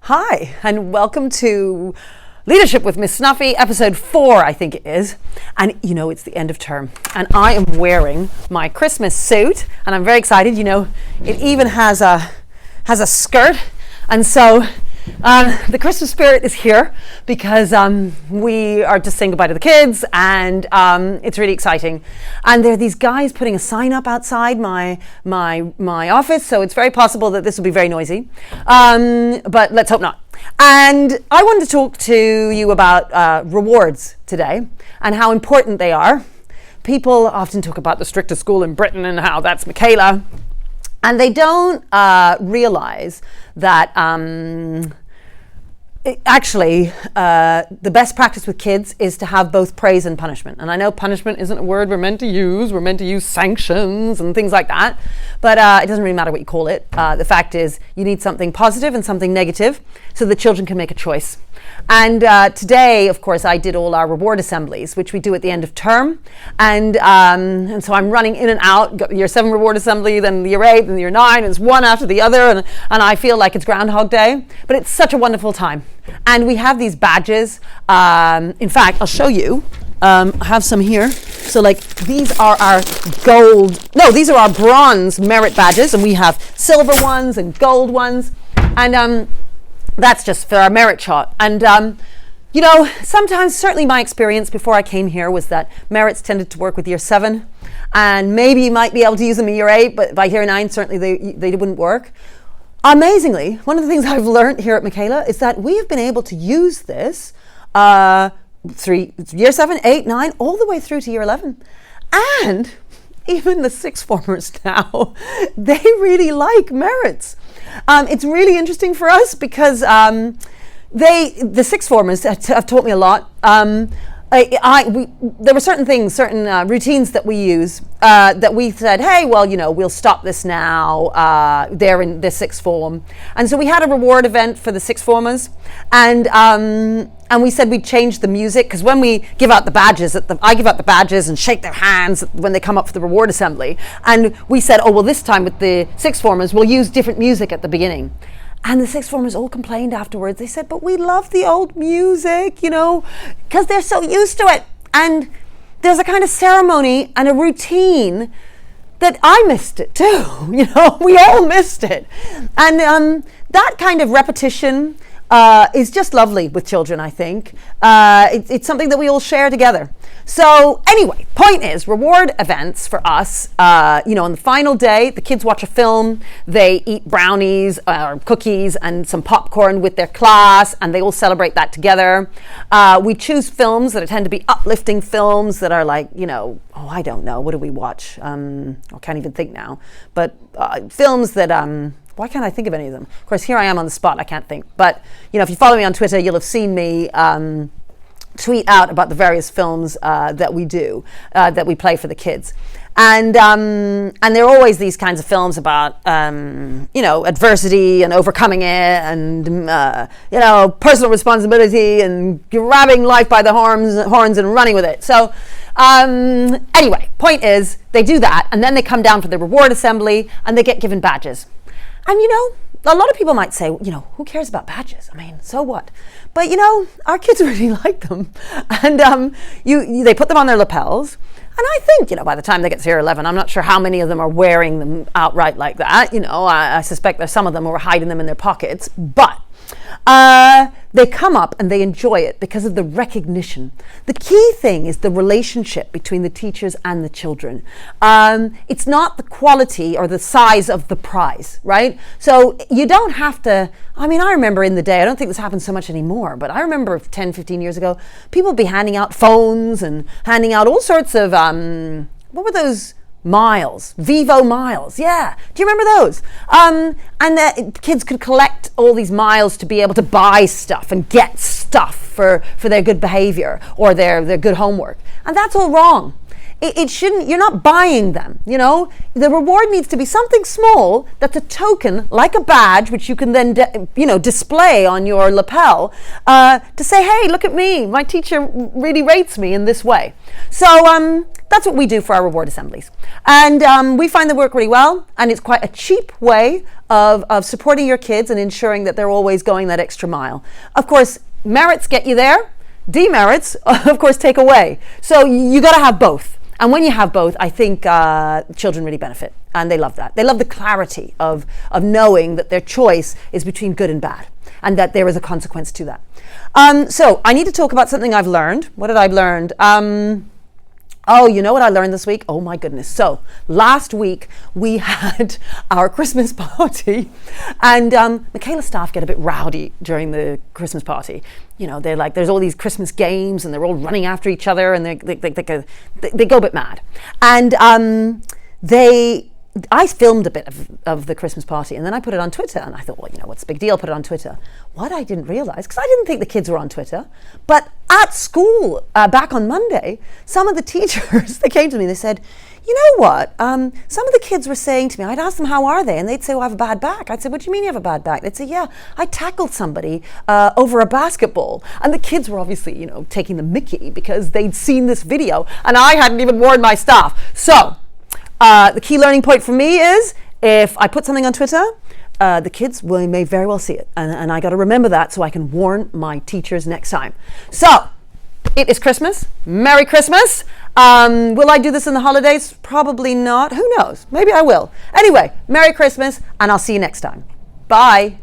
Hi, and welcome to Leadership with Miss Snuffy, episode 4, I think it is. And you know, it's the end of term, and I am wearing my Christmas suit, and I'm very excited. You know, it even has a skirt, and so the Christmas spirit is here because we are just saying goodbye to the kids, and it's really exciting. And there are these guys putting a sign up outside my office, so it's very possible that this will be very noisy, but let's hope not. And I wanted to talk to you about rewards today and how important they are. People often talk about the strictest school in Britain and how that's Michaela. And they don't realize that the best practice with kids is to have both praise and punishment. And I know punishment isn't a word we're meant to use. We're meant to use sanctions and things like that. But it doesn't really matter what you call it. The fact is you need something positive and something negative so the children can make a choice. And today, of course, I did all our reward assemblies, which we do at the end of term. And so I'm running in and out, got the year 7 reward assembly, then the year 8, then the year 9, and it's one after the other. And I feel like it's Groundhog Day, but it's such a wonderful time. And we have these badges. In fact, I'll show you. I have some here. So like these are our these are our bronze merit badges, and we have silver ones and gold ones. And that's just for our merit shot. And you know, sometimes, certainly my experience before I came here was that merits tended to work with year 7, and maybe you might be able to use them in year 8, but by year 9 certainly they wouldn't work. Amazingly, one of the things I've learned here at Michaela is that we have been able to use this year 7, 8, 9, all the way through to year 11. And even the 6th formers now, they really like merits. It's really interesting for us because the 6th formers have taught me a lot. There were certain things, certain routines that we use that we said, hey, well, you know, we'll stop this now. They're in the 6th form. And so we had a reward event for the 6th formers. And we said we'd change the music, because when we give out the badges, I give out the badges and shake their hands when they come up for the reward assembly. And we said, oh, well, this time with the 6th formers, we'll use different music at the beginning. And the 6th formers all complained afterwards. They said, but we love the old music, you know, because they're so used to it. And there's a kind of ceremony and a routine that I missed it too. You know, we all missed it. And that kind of repetition is just lovely with children, I think. It's something that we all share together. So anyway, point is, reward events for us, you know, on the final day, the kids watch a film, they eat brownies or cookies and some popcorn with their class, and they all celebrate that together. We choose films that tend to be uplifting films that are like, you know, oh, I don't know, what do we watch? I can't even think now. But films that... why can't I think of any of them? Of course, here I am on the spot, I can't think. But, you know, if you follow me on Twitter, you'll have seen me tweet out about the various films that we do, that we play for the kids. And there are always these kinds of films about, you know, adversity and overcoming it and, you know, personal responsibility and grabbing life by the horns and running with it. So anyway, point is, they do that, and then they come down for the reward assembly, and they get given badges. And, you know, a lot of people might say, you know, who cares about badges? I mean, so what? But, you know, our kids really like them. And they put them on their lapels. And I think, you know, by the time they get to year 11, I'm not sure how many of them are wearing them outright like that. You know, I suspect there's some of them who are hiding them in their pockets. But they come up and they enjoy it because of the recognition. The key thing is the relationship between the teachers and the children. It's not the quality or the size of the prize, right? So you don't have to, I mean, I remember in the day, I don't think this happens so much anymore, but I remember 10, 15 years ago, people would be handing out phones and handing out all sorts of, what were those? Miles, Vivo miles, yeah. Do you remember those? And the kids could collect all these miles to be able to buy stuff and get stuff for their good behavior or their good homework. And that's all wrong. it shouldn't, you're not buying them, you know. The reward needs to be something small that's a token, like a badge, which you can then, display on your lapel to say, hey, look at me, my teacher really rates me in this way. So that's what we do for our reward assemblies. And we find they work really well, and it's quite a cheap way of supporting your kids and ensuring that they're always going that extra mile. Of course, merits get you there. Demerits, of course, take away. So you got to have both. And when you have both, I think children really benefit. And they love that. They love the clarity of knowing that their choice is between good and bad, and that there is a consequence to that. So I need to talk about something I've learned. What did I learn? Oh, you know what I learned this week? Oh my goodness. So last week we had our Christmas party, and Michaela's staff get a bit rowdy during the Christmas party. You know, they're like, there's all these Christmas games and they're all running after each other, and they go a bit mad. And I filmed a bit of the Christmas party, and then I put it on Twitter, and I thought, well, you know, what's the big deal? Put it on Twitter. What I didn't realize, because I didn't think the kids were on Twitter, but at school, back on Monday, some of the teachers, they came to me, they said, you know what, some of the kids were saying to me, I'd ask them, how are they? And they'd say, well, I have a bad back. I'd say, what do you mean you have a bad back? They'd say, yeah, I tackled somebody over a basketball. And the kids were obviously, you know, taking the mickey because they'd seen this video, and I hadn't even warned my staff. So, the key learning point for me is, if I put something on Twitter, the kids may very well see it. And I got to remember that so I can warn my teachers next time. So, it is Christmas. Merry Christmas. Will I do this in the holidays? Probably not. Who knows? Maybe I will. Anyway, Merry Christmas, and I'll see you next time. Bye.